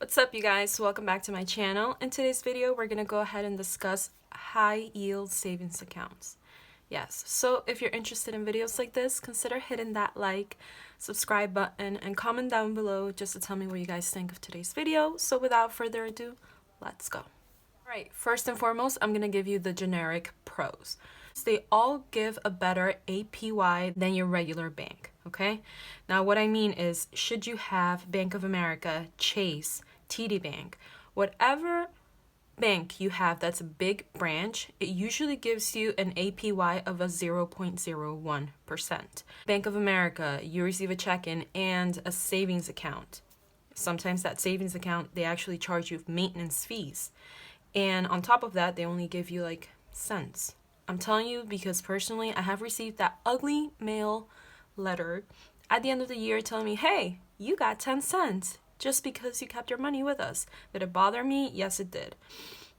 What's up, you guys? Welcome back to my channel. In today's video, we're going to go ahead and discuss high yield savings accounts. Yes, so if you're interested in videos like this, consider hitting that like, subscribe button, and comment down below just to tell me what you guys think of today's video. So without further ado, let's go. Alright, first and foremost, I'm going to give you the generic pros. They all give a better APY than your regular bank, okay? Now what I mean is, should you have Bank of America, Chase, TD Bank, whatever bank you have that's a big branch, it usually gives you an APY of a 0.01%. Bank of America, you receive a check-in and a savings account. Sometimes that savings account, they actually charge you maintenance fees. And on top of that, they only give you like cents. I'm telling you because personally, I have received that ugly mail letter at the end of the year telling me, hey, you got 10 cents just because you kept your money with us. Did it bother me? Yes, it did.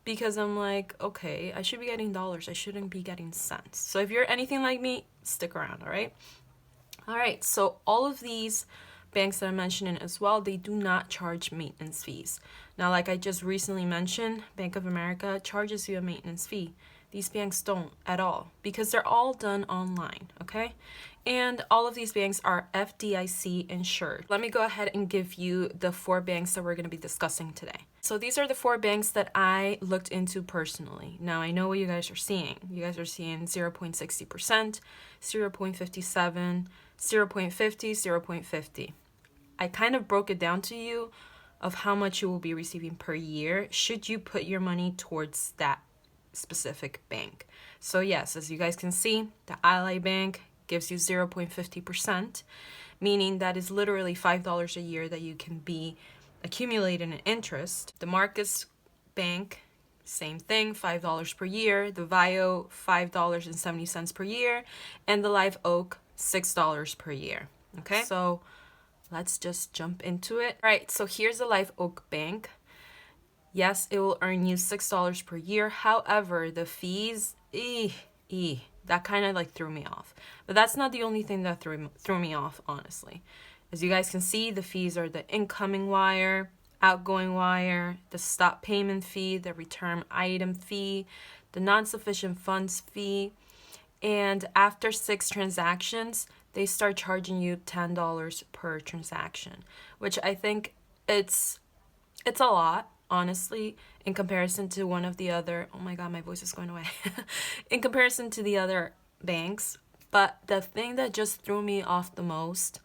Because I'm like, okay, I should be getting dollars. I shouldn't be getting cents. So if you're anything like me, stick around, all right? All right, so all of these banks that I'm mentioning as well, they do not charge maintenance fees. Now, like I just recently mentioned, Bank of America charges you a maintenance fee. These banks don't at all because they're all done online, okay? And all of these banks are FDIC insured. Let me go ahead and give you the 4 banks that we're going to be discussing today. So these are the 4 banks that I looked into personally. Now I know what you guys are seeing. You guys are seeing 0.60%, 0.57, 0.50, 0.50. I kind of broke it down to you of how much you will be receiving per year should you put your money towards that specific bank. So yes, as you guys can see, the Ally Bank gives you 0.50%, meaning that is literally $5 a year that you can be accumulating in interest. The Marcus Bank, same thing, $5 per year. The VIO, $5.70 per year. And the Live Oak, $6 per year. Okay, so let's just jump into it. All right, so here's the Live Oak Bank. Yes, it will earn you $6 per year. However, the fees, that kind of like threw me off. But that's not the only thing that threw me off, honestly. As you guys can see, the fees are the incoming wire, outgoing wire, the stop payment fee, the return item fee, the non-sufficient funds fee. And after 6 transactions, they start charging you $10 per transaction, which I think it's a lot, honestly, in comparison to one of the other, oh my god, my voice is going away, in comparison to the other banks. But the thing that just threw me off the most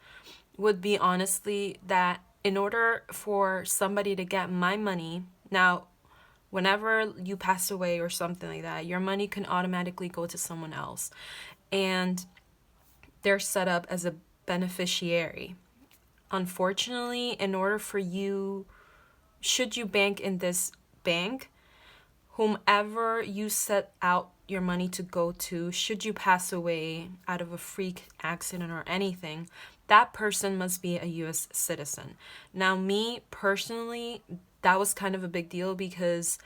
would be honestly that in order for somebody to get my money, now whenever you pass away or something like that, your money can automatically go to someone else and they're set up as a beneficiary. Unfortunately, in order for you, should you bank in this bank, whomever you set out your money to go to, should you pass away out of a freak accident or anything, that person must be a US citizen. Now, me personally, that was kind of a big deal because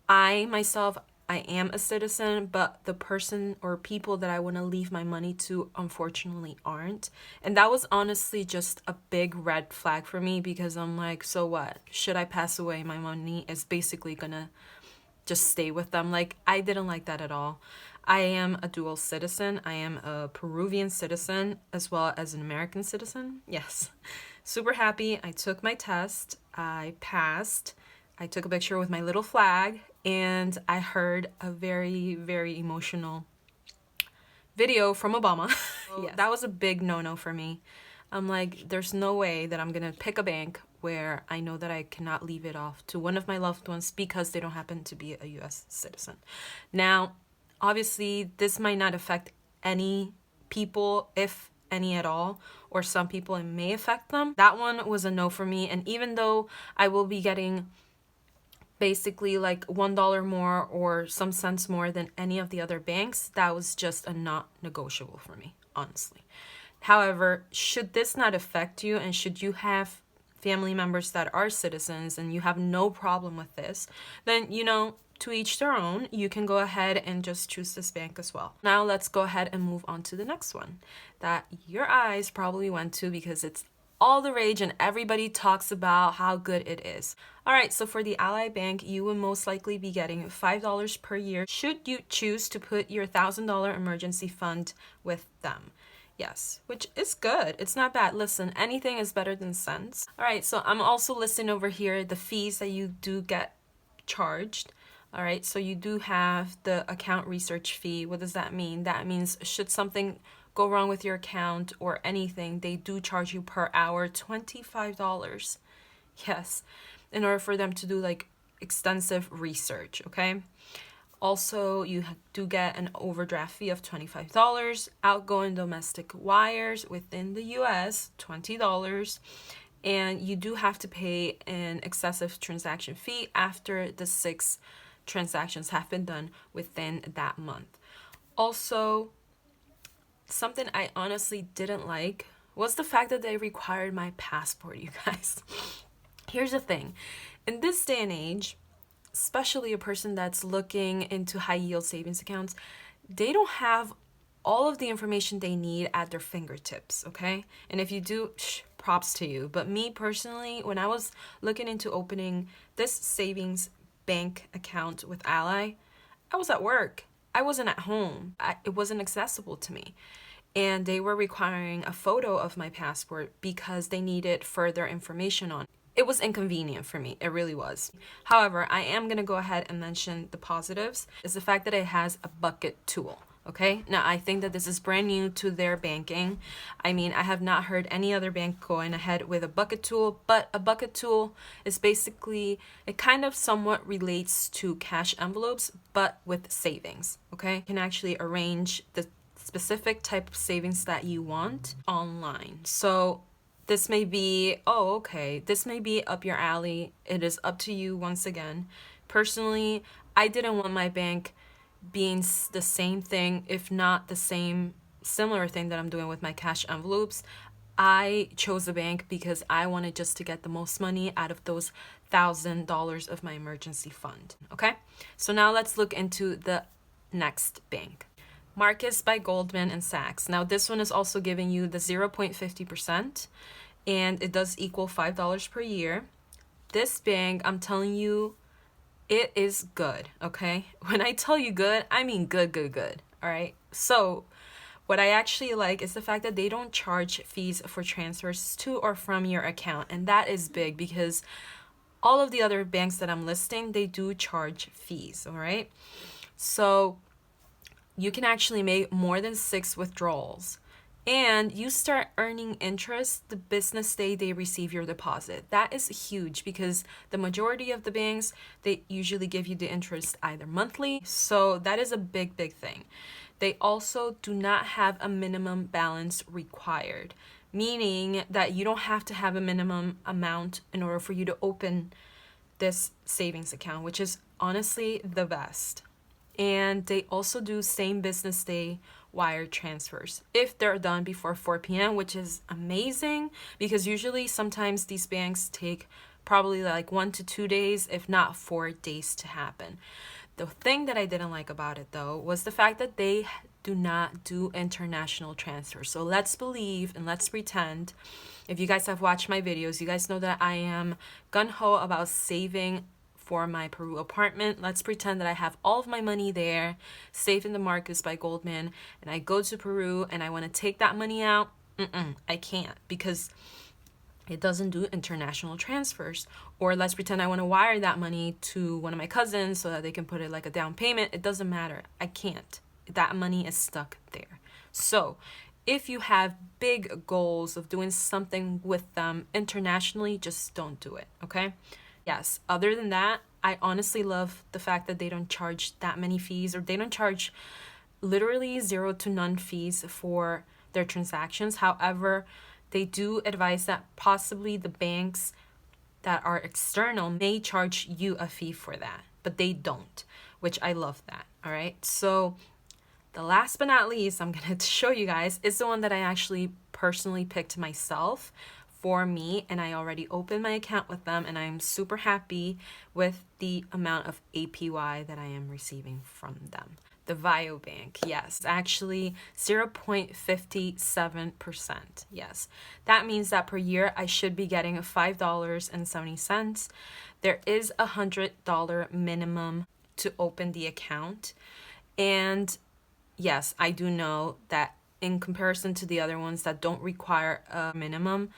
I myself, I am a citizen, but the person or people that I want to leave my money to unfortunately aren't. And that was honestly just a big red flag for me because I'm like, so what? Should I pass away? My money is basically gonna just stay with them. Like, I didn't like that at all. I am a dual citizen. I am a Peruvian citizen as well as an American citizen. Yes. Super happy. I took my test. I passed. I took a picture with my little flag, and I heard a very, very emotional video from Obama. Yes. That was a big no-no for me. I'm like, there's no way that I'm gonna pick a bank where I know that I cannot leave it off to one of my loved ones because they don't happen to be a US citizen. Now, obviously, this might not affect any people, if any at all, or some people it may affect them. That one was a no for me, and even though I will be getting basically like $1 more or some cents more than any of the other banks, that was just a not negotiable for me, honestly. However, should this not affect you and should you have family members that are citizens and you have no problem with this, then, you know, to each their own, you can go ahead and just choose this bank as well. Now let's go ahead and move on to the next one that your eyes probably went to because it's all the rage and everybody talks about how good it is. Alright, so for the Ally Bank, you will most likely be getting $5 per year should you choose to put your $1,000 emergency fund with them. Yes, which is good. It's not bad. Listen, anything is better than cents. Alright, so I'm also listing over here the fees that you do get charged. All right, so you do have the account research fee. What does that mean? That means should something go wrong with your account or anything, they do charge you per hour $25. Yes, in order for them to do like extensive research, okay? Also, you do get an overdraft fee of $25, outgoing domestic wires within the US, $20, and you do have to pay an excessive transaction fee after the 6 transactions have been done within that month. Also, something I honestly didn't like was the fact that they required my passport, you guys. Here's the thing. In this day and age, especially a person that's looking into high yield savings accounts, they don't have all of the information they need at their fingertips, okay? And if you do, props to you. But me personally, when I was looking into opening this savings bank account with Ally, I was at work. I wasn't at home. It wasn't accessible to me. And they were requiring a photo of my passport because they needed further information on it. It was inconvenient for me. It really was. However, I am going to go ahead and mention the positives. Is the fact that it has a bucket tool. Okay, now I think that this is brand new to their banking. I mean, I have not heard any other bank going ahead with a bucket tool, but a bucket tool is basically, it kind of somewhat relates to cash envelopes, but with savings. Okay, you can actually arrange the specific type of savings that you want online. So this may be, oh, okay, this may be up your alley. It is up to you once again. Personally, I didn't want my bank being the same thing, if not the same similar thing that I'm doing with my cash envelopes. I chose a bank because I wanted just to get the most money out of those $1,000 of my emergency fund. Okay, so now let's look into the next bank. Marcus by Goldman and Sachs. Now this one is also giving you the 0.50% and it does equal $5 per year. This bank, I'm telling you, it is good, okay? When I tell you good, I mean good, good, good, all right? So what I actually like is the fact that they don't charge fees for transfers to or from your account. And that is big because all of the other banks that I'm listing, they do charge fees, all right? So you can actually make more than 6 withdrawals. And you start earning interest the business day they receive your deposit. That is huge because the majority of the banks, they usually give you the interest either monthly. So that is a big, big thing. They also do not have a minimum balance required, meaning that you don't have to have a minimum amount in order for you to open this savings account, which is honestly the best. And they also do same business day wire transfers if they're done before 4 p.m., which is amazing because usually sometimes these banks take probably like 1 to 2 days, if not 4 days to happen. The thing that I didn't like about it though was the fact that they do not do international transfers. So let's believe and let's pretend, if you guys have watched my videos, you guys know that I am gung-ho about saving for my Peru apartment. Let's pretend that I have all of my money there, saved in the Marcus by Goldman, and I go to Peru and I want to take that money out. I can't because it doesn't do international transfers. Or let's pretend I want to wire that money to one of my cousins so that they can put it like a down payment. It doesn't matter. I can't. That money is stuck there. So if you have big goals of doing something with them internationally, just don't do it, okay? Yes, other than that, I honestly love the fact that they don't charge that many fees, or they don't charge literally 0 to none fees for their transactions. However, they do advise that possibly the banks that are external may charge you a fee for that, but they don't, which I love that, all right? So the last but not least, I'm going to show you guys is the one that I actually personally picked myself for me, and I already opened my account with them, and I'm super happy with the amount of APY that I am receiving from them. the Biobank. Yes, actually 0.57%. Yes, that means that per year I should be getting $5.70. There is $100 minimum to open the account. And yes, I do know that in comparison to the other ones that don't require a minimum,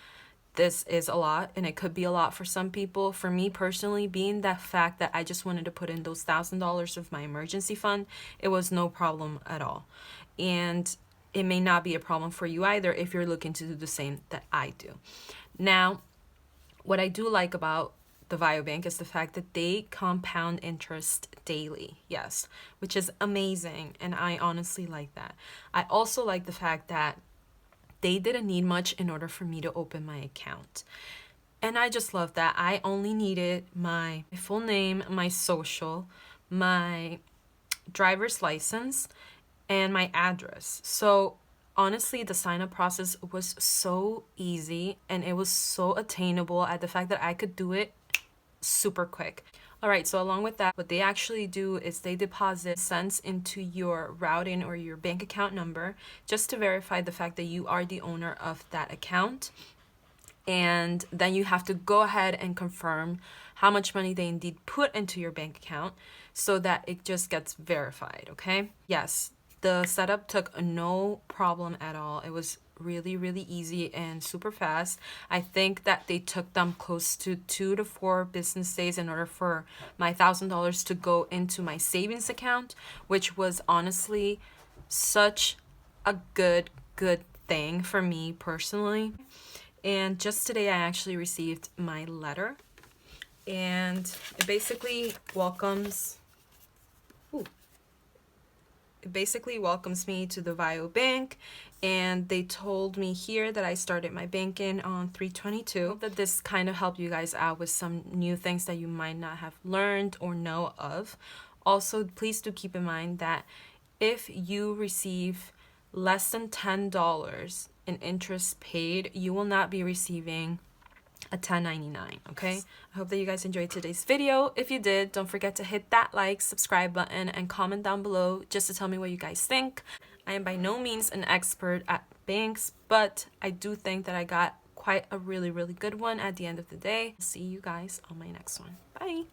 this is a lot, and it could be a lot for some people. For me personally, being that fact that I just wanted to put in those $1,000 of my emergency fund, it was no problem at all. And it may not be a problem for you either if you're looking to do the same that I do. Now, what I do like about the Biobank is the fact that they compound interest daily. Yes, which is amazing, and I honestly like that. I also like the fact that they didn't need much in order for me to open my account. And I just love that. I only needed my full name, my social, my driver's license, and my address. So honestly, the sign up process was so easy, and it was so attainable at the fact that I could do it super quick. All right, so along with that, what they actually do is they deposit cents into your routing or your bank account number just to verify the fact that you are the owner of that account. And then you have to go ahead and confirm how much money they indeed put into your bank account so that it just gets verified, okay? Yes, the setup took no problem at all. It was really easy and super fast. I think that they took them close to 2 to 4 business days in order for my $1,000 to go into my savings account, which was honestly such a good thing for me personally. And just today I actually received my letter, and it basically welcomes me to the Biobank, and they told me here that I started my banking on 3/22. That this kind of helped you guys out with some new things that you might not have learned or know of. Also, please do keep in mind that if you receive less than $10 in interest paid, you will not be receiving a 1099, okay? I hope that you guys enjoyed today's video. If you did, don't forget to hit that like, subscribe button, and comment down below just to tell me what you guys think. I am by no means an expert at banks, but I do think that I got quite a really good one at the end of the day. See you guys on my next one. Bye!